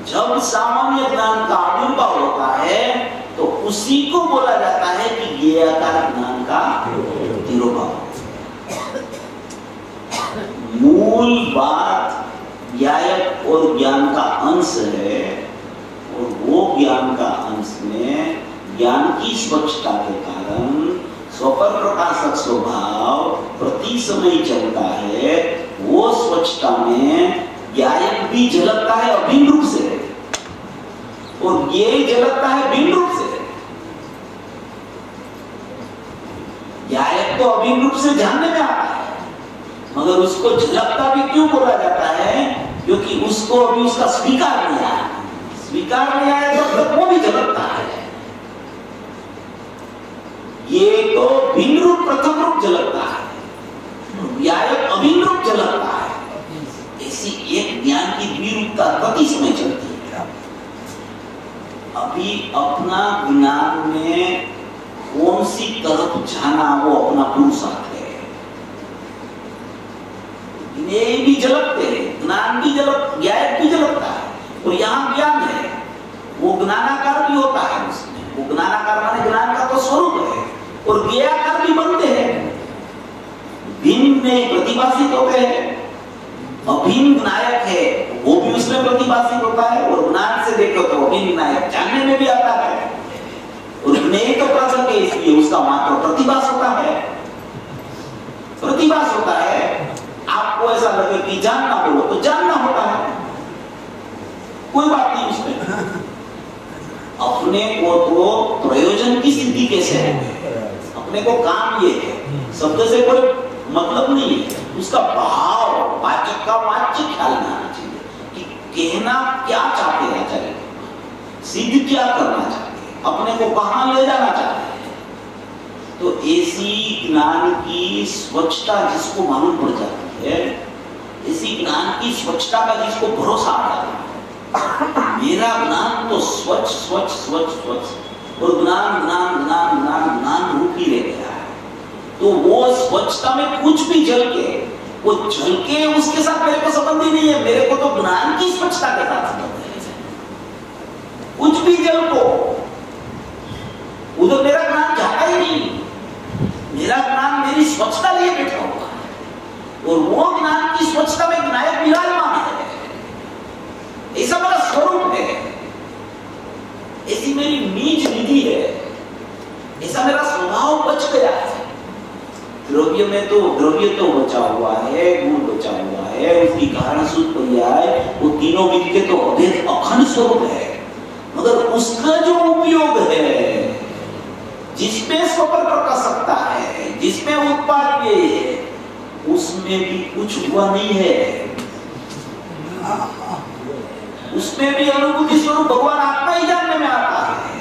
जब सामान्य ज्ञान का आविर्भाव होता है तो उसी को बोला जाता है कि ज्ञेयाकार ज्ञान का तिरोभाव। मूल बात ज्ञायक और ज्ञान का अंश है, और वो ज्ञान का अंश में ज्ञान की स्वच्छता के कारण स्वपर प्रकाशक स्वभाव प्रति समय चलता है। वो स्वच्छता में ज्ञायक भी झलकता है अभिन्न रूप से, और ये झलकता है भिन्न रूप से। ज्ञायक तो अभिन्न रूप से जानने में आता है, मगर उसको झलकता भी क्यों बोला जाता है? क्योंकि उसको अभी उसका स्वीकार नहीं आया। स्वीकार नहीं आया तब तक वो भी झलकता है। ये तो भिन्न रूप प्रथम रूप झलकता है, व्यायक अभिन्न रूप झलकता है। ऐसी एक ज्ञान की द्विरूपता प्रति समय चलती है। अभी अपना ज्ञान में कौन सी तरफ जाना वो अपना पुरुषार्थ है। ये भी झलकते हैं, ज्ञान भी झलक, ज्ञायक भी झलकता है। और यहाँ ज्ञान है, वो ज्ञानाकार भी होता है उसमें। वो ज्ञानाकार माने ज्ञान का तो स्वरूप है, और ज्ञायाकार भी बनते हैं। भिन्न में प्रतिभाषित होते हैं, अभिन्न नायक है वो भी उसमें प्रतिभाषित होता है। और ज्ञान से देखो तो अभिन्न नायक जानने में भी आता है। और ज्ञेय तो प्रसंग है, इसलिए उसका मात्र प्रतिभास होता है। प्रतिभास होता है। आपको ऐसा लगे कि जानना बोलो तो जानना होता है, कोई बात नहीं उसमें। अपने को तो प्रयोजन की सिद्धि कैसे है, अपने को काम ये है, शब्द से कोई मतलब नहीं है। उसका भाव, वाचक का वाच्य ख्याल में आना चाहिए कि कहना क्या चाहते हैं आचार्य, सिद्ध क्या करना चाहते हैं, अपने को कहां ले जाना चाहते हैं। तो ऐसी ज्ञान की स्वच्छता जिसको मालूम पड़ जाती है, ऐसी ज्ञान की स्वच्छता का जिसको भरोसा आ जाता है, मेरा ज्ञान तो स्वच्छ स्वच्छ स्वच्छ स्वच्छ और ज्ञान ज्ञान ज्ञान ज्ञान ज्ञान रूप ही रह गया है। तो वो स्वच्छता में कुछ भी झलके, वो झलके उसके साथ मेरे को संबंध ही नहीं है। मेरे को तो ज्ञान की स्वच्छता के साथ संबंध है। कुछ भी झलको, उधर मेरा ज्ञान जाता ही नहीं। मेरा ज्ञान मेरी स्वच्छता लिए बैठा हुआ है, और वो ज्ञान की स्वच्छता में विनायक विराजमान है। ऐसा मेरा स्वरूप है, ऐसी मेरी नीच निधि है, ऐसा मेरा स्वभाव बच गया है। द्रव्य में तो द्रव्य तो बचा हुआ है, गुण बचा हुआ है, उसकी कारण सूत्र पर्याय, वो तीनों मिलके तो अभेद अखंड स्वरूप है। मगर उसका जो उपयोग है, जिसमें स्वपर कर सकता है, जिसमें उत्पाद ये है, उसमें भी कुछ हुआ नहीं है। उसमें भी अनुभूति स्वरूप भगवान आत्मा ही जानने में आता है।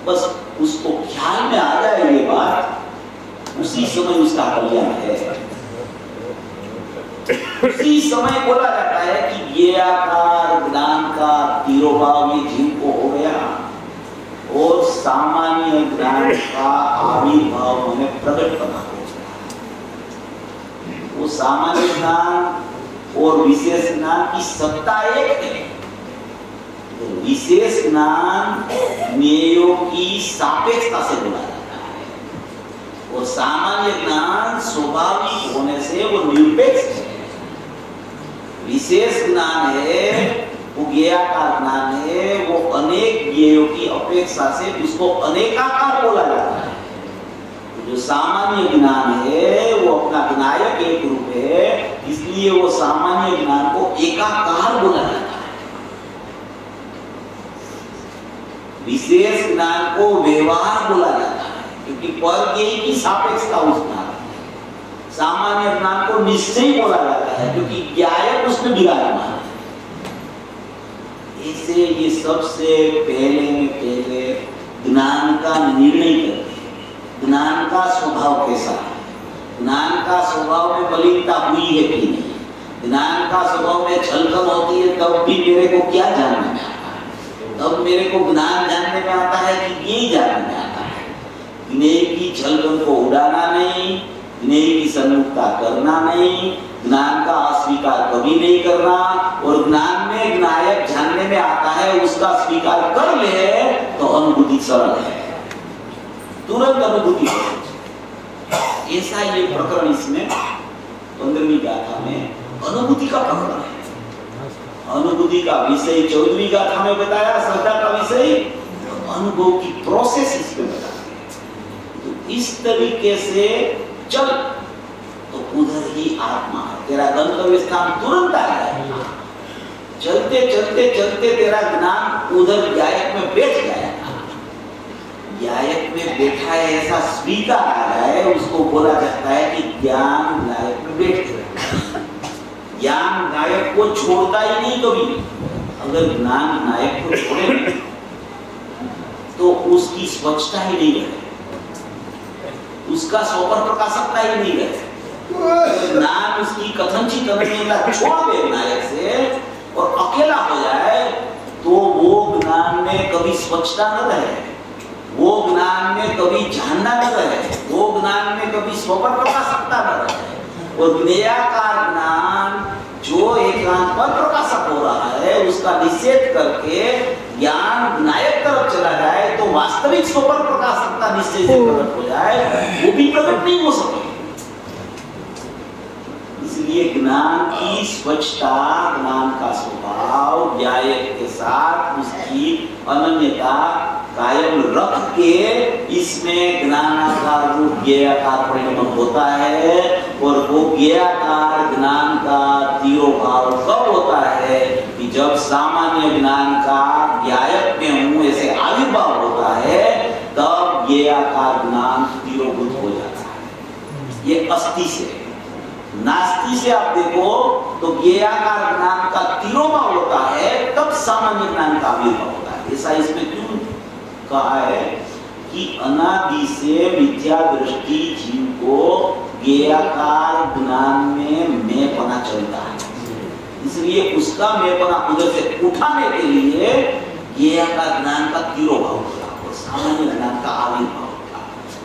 बस उसको ख्याल में आ जाए ये बात, उसी समय उसका कल्याण है। उसी समय बोला जाता है कि ये आकार ज्ञान का तिरोभाव ये जीव को हो गया, और सामान्य ज्ञान का आविर्भाव में प्रकट बना हो गया। वो सामान्य ज्ञान और विशेष ज्ञान की सत्ता एक है। तो विशेष ज्ञान ज्ञेयों की सापेक्षता से बोला जाता है, और सामान्य ज्ञान स्वाभाविक होने से वो निरपेक्ष है। विशेष ज्ञान है, वो ज्ञेयाकार ज्ञान है, वो अनेक ज्ञेयों की अपेक्षा से उसको अनेकाकार बोला जाता है। जो सामान्य ज्ञान है वो अपना विनायक एक रूप है, इसलिए वो सामान्य ज्ञान को एकाकार बोला जाता है। विशेष ज्ञान को व्यवहार बोला जाता है, क्योंकि परज्ञेय की सापेक्षता उस ज्ञान है। सामान्य ज्ञान को निश्चय बोला जाता है, क्योंकि ज्ञायक उसमें विराजमान है। इसे ये सबसे पहले ज्ञान का निर्णय करते हैं। ज्ञान का स्वभाव कैसा है, ज्ञान का स्वभाव में मलिनता हुई है कि नहीं, ज्ञान का स्वभाव में छलकन होती है, तब भी मेरे को क्या जानने में आता है, तब मेरे को ज्ञान जानने में आता है कि यही जानने में आता है। ज्ञेय की छलकन को उड़ाना नहीं, ज्ञेय की सन्मुखता करना नहीं, ज्ञान का अस्वीकार कभी नहीं करना, और ज्ञान में ज्ञायक जानने में आता है उसका स्वीकार कर ले तो अनुभूति सरल है, तुरंत अनुभूति। ऐसा ये प्रकरण इसमें 15वीं गाथा में अनुभूति का प्रकरण है। अनुभूति का विषय 14वीं गाथा में बताया, श्रद्धा का विषय अनुभव की प्रोसेस इसमें बताया। तो इस तरीके से चल तो उधर ही आत्मा है, तेरा गंतव्य स्थान तुरंत आ जाएगा। चलते चलते चलते तेरा ज्ञान उधर ज्ञायक में बैठ जाएगा। ज्ञायक में बैठा है ऐसा स्वीकार आ जाए, उसको बोला जाता है कि ज्ञान गायक में बैठ गया। ज्ञान गायक को छोड़ता ही नहीं कभी। अगर ज्ञान नायक को छोड़े तो उसकी स्वच्छता ही नहीं रहे, उसका स्वपर प्रकाशकता ही नहीं रहे। ज्ञान उसकी कथनचित अनन्यता छोड़ दे नायक से और अकेला हो जाए तो वो ज्ञान में कभी स्वच्छता न रहे, वो ज्ञान में कभी जानना न रहे, वो ज्ञान में कभी स्वपर प्रकाशकता न रहे। और ज्ञेयाकार ज्ञान जो एकांत पर प्रकाशक हो रहा है उसका निषेध करके ज्ञान नायक तरफ चला जाए तो वास्तविक स्वपर प्रकाशकता निश्चय से प्रकट हो जाए, वो भी प्रकट नहीं हो सके। इसलिए ज्ञान की स्वच्छता, ज्ञान का स्वभाव ज्ञायक के साथ उसकी अनन्यता कायम रख के इसमें ज्ञानाकार रूप ज्ञेयाकार परिणमन होता है। और वो ज्ञेयाकार ज्ञान का तिरोभाव कब होता है कि जब सामान्य ज्ञान का ज्ञायक में हूं ऐसे आविर्भाव होता है, तब ज्ञेयाकार ज्ञान तिरोभूत हो जाता है। ये अस्थि से, नास्ति से आप देखो तो ज्ञेयाकार ज्ञान का तिरोभाव होता है, तब सामान्य ज्ञान का आविर्भाव होता है। ऐसा इसमें क्यों कहा है कि अनादि से मिथ्या दृष्टि जीव को ज्ञेयाकार ज्ञान में मैंपना चलता है, इसलिए उसका मैंपना उधर से उठाने के लिए ज्ञेयाकार ज्ञान का तिरोभाव होगा और सामान्य ज्ञान का आविर्भाव होगा।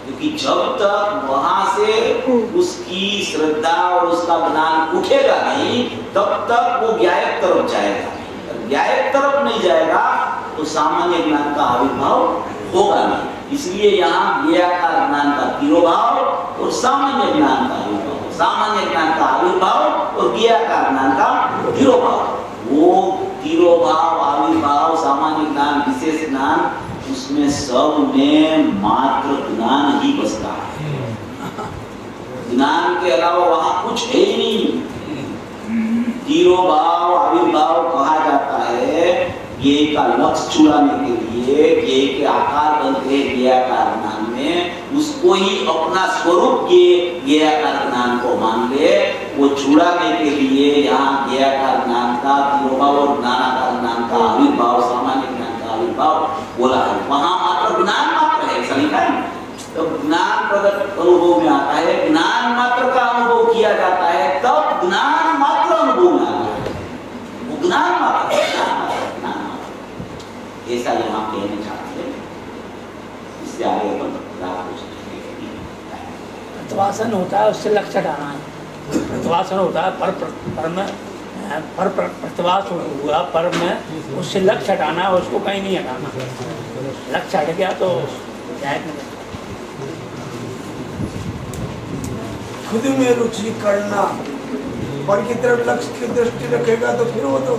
क्योंकि जब तक वहां से उसकी श्रद्धा और उसका ज्ञान उठेगा नहीं, तब तक वो ज्ञायक तरफ जाएगा। ज्ञायक तरफ नहीं जाएगा तो सामान्य ज्ञान का आविर्भाव होगा नहीं। इसलिए यहाँ ज्ञेयाकार ज्ञान का तिरोभाव और सामान्य ज्ञान का आविर्भाव, सामान्य ज्ञान का आविर्भाव और ज्ञेयाकार ज्ञान का तिरोभाव। वो तिरोभाव, आविर्भाव, सामान्य ज्ञान, विशेष ज्ञान, उसमें सब में मात्र ज्ञान ही बसता है। ज्ञान के अलावा वहां कुछ है ही नहीं। तिरोभाव, आविर्भाव कहा जाता है ये का लक्ष्य छुड़ाने के लिए, ये के आकार बनते हैं ज्ञेयाकार ज्ञान में, उसको ही अपना स्वरूप के ज्ञेयाकार ज्ञान को मान ले। वो छुड़ाने के लिए यहाँ ज्ञेयाकार ज्ञान का तिरोभाव और ज्ञानाकार ज्ञान का आविर्भाव, सामान्य ज्ञान का आविर्भाव बोला है। वहां मात्र ज्ञान मात्र है, ऐसा लिखा है। तो ज्ञान प्रगट अनुभव में आता है, ज्ञान मात्र का अनुभव किया जाता है, तब ज्ञान मात्र अनुभव में आता है। वो ज्ञान मात्र ऐसा यहाँ कहना चाहते हैं। इससे आगे प्रतिभासन होता है, उससे लक्ष्य हटाना है। प्रतिभासन होता है पर में प्रतिभास हुआ पर में, उससे लक्ष्य हटाना है, उसको कहीं नहीं हटाना। लक्ष्य हट गया तो खुद में रुचि करना, पर की तरफ लक्ष्य की दृष्टि रखेगा तो फिर वो तो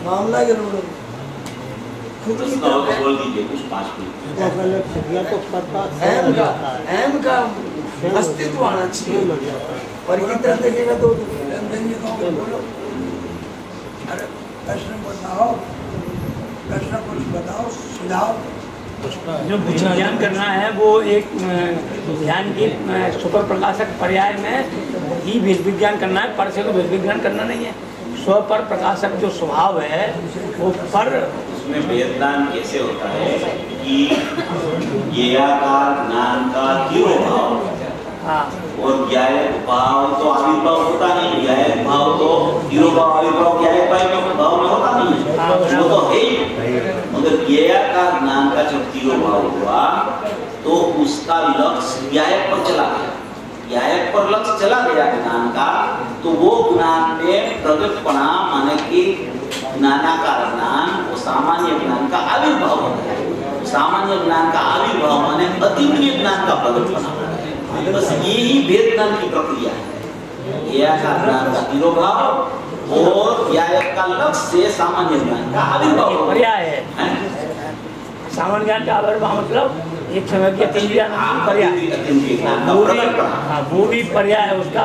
मामला जरूर बोल दीजिए कुछ 5 मिनट का अस्तित्व आना चाहिए। पर की तरफ देखेगा तो बोलो, अरे प्रश्न बताओ, प्रश्न कुछ बताओ, सुझाव। जो ध्यान करना है वो एक ध्यान की सुपर प्रकाशक पर्याय में ही भेद विज्ञान करना है, पर से तो भेद विज्ञान करना नहीं है। स्व पर प्रकाशक जो स्वभाव है वो पर, उसमें वेदांत कैसे होता है कि ज्ञेयाकार ज्ञान का तिरोभाव और ज्ञायक भाव तो आविर्भाव होता नहीं, ज्ञायक भाव तो तिरोभाव आविर्भाव ज्ञायक भाव में होता नहीं, वो तो है ही। मगर ज्ञेयाकार ज्ञान का जब तिरोभाव हुआ तो उसका लक्ष्य ज्ञायक पर चला गया। ज्ञायक पर लक्ष्य चला गया ज्ञान का, तो वो ज्ञान में प्रगटपना माने कि ज्ञानाकार ज्ञान, वो सामान्य ज्ञान का आविर्भाव होता है। सामान्य ज्ञान का आविर्भाव माने अतीन्द्रिय ज्ञान का प्रगटपना। बस ये ही वेद ज्ञान की प्रक्रिया है। ज्ञेयाकार ज्ञान का तिरोभाव और ज्ञायक का लक्ष्य से सामान्य ज्ञान का आविर्भाव पर्याय है। सामान्य ज्ञान का आविर्भाव मतलब एक समय की अतीन्द्रिय पर्याय, वो भी पर्याय है, उसका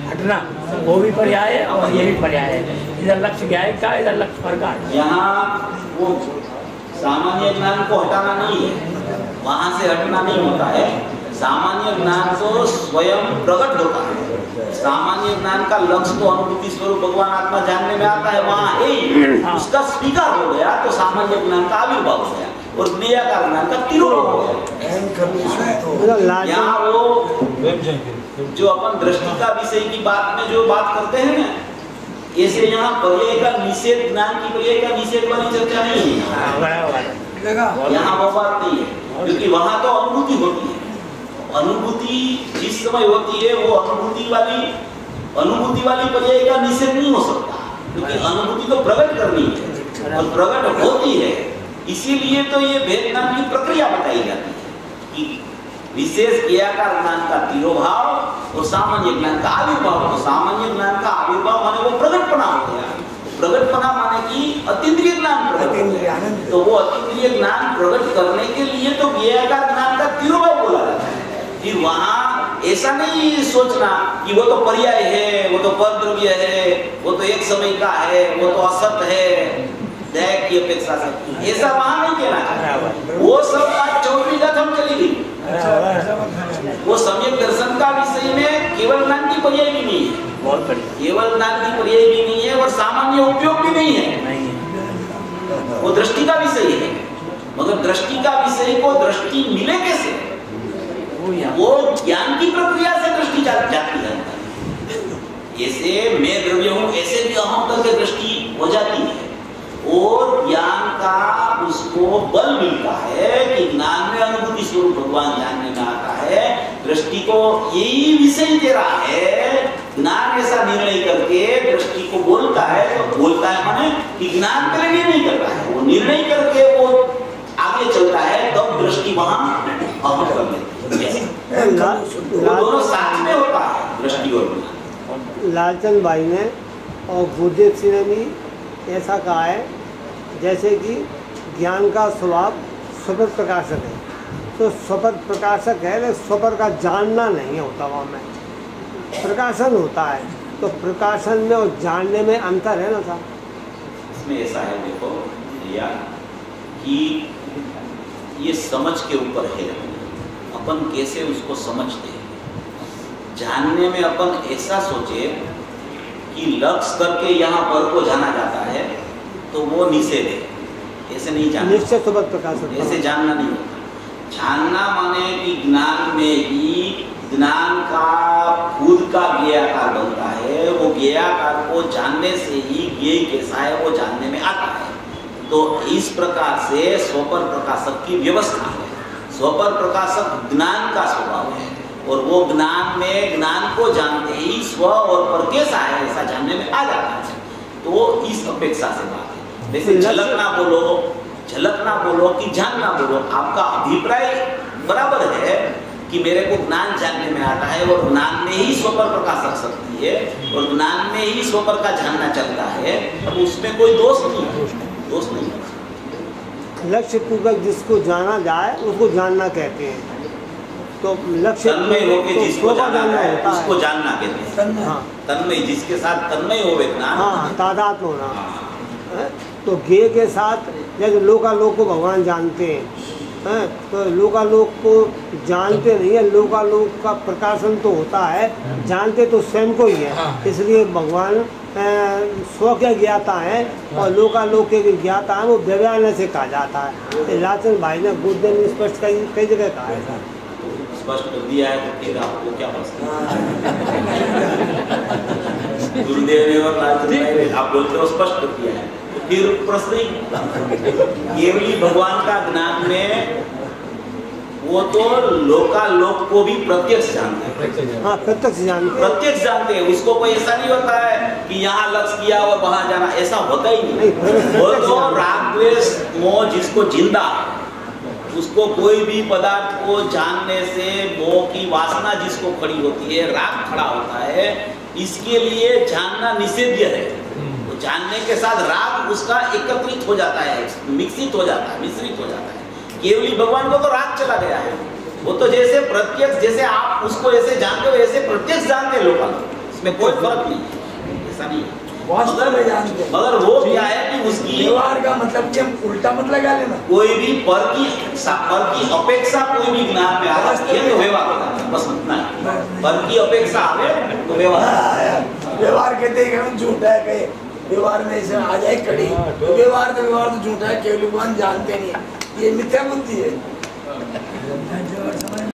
हटना वो भी पर्याय है और ये भी पर्याय है। इधर लक्ष्य ज्ञायक का, इधर लक्ष्य पर का। यहाँ वो सामान्य ज्ञान को हटाना नहीं है, वहां से हटना नहीं होता है। सामान्य ज्ञान तो स्वयं प्रकट होता है। सामान्य ज्ञान का लक्ष्य तो अनुभूति स्वरूप भगवान आत्मा जानने में आता है, वहां है उसका स्वीकार हो गया तो सामान्य ज्ञान का आविर्भाव हो गया और ज्ञेयाकार ज्ञान का तिरोभाव हो गया। यहाँ वो जो अपन दृष्टि का विषय की बात में जो बात करते हैं ना, ऐसे यहाँ पर्याय का निषेध, ज्ञान की पर्याय का निषेध वाली चर्चा नहीं है। यहाँ वो बात नहीं है, क्योंकि वहां तो अनुभूति होती है। अनुभूति जिस समय होती है वो अनुभूति वाली पर्याय का निषेध नहीं हो सकता, क्योंकि अनुभूति तो प्रकट करनी है और प्रकट होती है। इसीलिए तो ये भेद ज्ञान की प्रक्रिया बताई जाती है कि विशेष ज्ञेयाकार ज्ञान का तिरोभाव और सामान्य ज्ञान का आविर्भाव। तो सामान्य ज्ञान का आविर्भाव माने वो प्रकटपना हो गया। प्रकटपना माने कि अतीन्द्रिय ज्ञान प्रकट हो गया। तो वो अतीन्द्रिय ज्ञान प्रकट करने के लिए तो ज्ञेयाकार ज्ञान का तिरोभाव बोला जाता है। फिर वहां ऐसा नहीं सोचना कि वो तो पर्याय है, वो तो परद्रव्य है, वो तो एक समय का है, वो तो असत है, दैहिक की अपेक्षा से, ऐसा वहां नहीं कहना चाहिए। वो सब बात चौधरी का थम चली गई। वो सम्यक दर्शन का विषय में केवल ज्ञान की पर्याय भी नहीं है, केवल ज्ञान की पर्याय भी नहीं है और सामान्य उपयोग भी नहीं है। वो दृष्टि का विषय है, मगर दृष्टि का विषय को दृष्टि मिले कैसे? वो ज्ञान की प्रक्रिया से दृष्टि जाती है। ऐसे मैं द्रव्य हूं, ऐसे भी अहम करके दृष्टि हो जाती है और ज्ञान का उसको बल मिलता है कि ज्ञान में अनुभूति स्वरूप भगवान जानने में आता है। दृष्टि को यही विषय दे रहा है, ज्ञान ऐसा निर्णय करके दृष्टि को बोलता है। तो बोलता है माने कि ज्ञान पहले निर्णय करता है, वो निर्णय करके वो आगे चलता है, तब दृष्टि वहां अहम कर लेती है। वो दोनों साथ में होता है, दृष्टि और ज्ञान। लालचंद भाई ने और गुरुदेव सिंह ने भी ऐसा कहा है जैसे कि ज्ञान का स्वभाव स्वपर प्रकाशक है, तो स्वपर प्रकाशक है लेकिन स्वपर का जानना नहीं होता, वहाँ में प्रकाशन होता है। तो प्रकाशन में और जानने में अंतर है ना साहब? इसमें ऐसा है, देखो भैया, कि ये समझ के ऊपर है, अपन कैसे उसको समझते हैं। जानने में अपन ऐसा सोचे कि लक्ष्य करके यहाँ पर को जाना जाता है तो वो निषेध है, ऐसे नहीं जानना। निश्चय स्वपर प्रकाशक, ऐसे जानना नहीं होता। जानना माने कि ज्ञान में ही ज्ञान का खुद का ज्ञेयाकार बनता है। वो ज्ञेयाकार को जानने से ही ज्ञेय कैसा है वो जानने में आता है। तो इस प्रकार से स्वपर प्रकाशक की व्यवस्था है। स्वपर प्रकाशक ज्ञान का स्वभाव है और वो ज्ञान में ज्ञान को जानते ही स्व और पर कैसा है ऐसा जानने में आ जाता है। तो इस अपेक्षा से बात है। जैसे झलक ना बोलो कि जान ना बोलो, आपका अभिप्राय बराबर है कि मेरे को ज्ञान जानने में आता है और ज्ञान में ही स्वपर प्रकाशक शक्ति है और ज्ञान में ही स्वपर का जानना चलता है। अब उसमें कोई दोष नहीं है। लक्ष्य पूर्वक जिसको जाना जाए उसको जानना कहते हैं। तो लक्ष्य तन्मय होके जिसको जानना है उसको जानना कहते हैं। हाँ, तन्मय जिसके साथ तन्मय होवे ज्ञान, हाँ, तादात्म्य होना। तो ज्ञेय के साथ जैसे लोकालोक को भगवान जानते हैं, तो लोकालोक को जानते नहीं है। लोकालोक का प्रकाशन तो होता है, जानते तो स्वयं को ही है। इसलिए भगवान स्व के ज्ञाता है और लोकालोक के ज्ञाता है, वो व्यवहार से कहा जाता है। लालचंद भाई ने गुरुदेव ने स्पष्ट कई जगह कहा है। स्पष्ट कर दिया है तो फिर आपको क्या प्रश्न? गुरुदेव ने और लालचंद भाई आप बोलते हो स्पष्ट कर दिया है, तो फिर प्रश्न ही केवली भगवान का ज्ञान में वो तो लोकालोक को भी प्रत्यक्ष जानते हैं। हाँ, प्रत्यक्ष जानते हैं। उसको कोई ऐसा नहीं होता है कि यहाँ लक्ष्य किया और वहां जाना, ऐसा होता ही नहीं। वो तो राग द्वेष मोह जिसको जिंदा है, उसको कोई भी पदार्थ को जानने से मोह की वासना जिसको खड़ी होती है, राग खड़ा होता है, इसके लिए जानना निषेध्य है। तो जानने के साथ राग उसका एकत्रित हो जाता है, मिश्रित हो जाता है। केवली भगवान को तो राग चला गया है। वो तो जैसे प्रत्यक्ष, जैसे आप उसको ऐसे जानते हो ऐसे प्रत्यक्ष जानते हैं लोग, इसमें कोई फर्क नहीं है, ऐसा नहीं है। वास्तव में जानते हैं। मगर वो क्या है कि उसकी व्यवहार का मतलब कि हम उल्टा मत लगा लेना। कोई भी पर की अपेक्षा कोई भी ज्ञान में आ जाती है तो व्यवहार होता है, बस उतना है। पर की अपेक्षा आवे तो व्यवहार। व्यवहार कहते हैं कि हम झूठा है, कहे व्यवहार में से आ जाए कड़ी, तो व्यवहार तो झूठा है, केवल भगवान जानते नहीं है, ये मिथ्या बुद्धि है।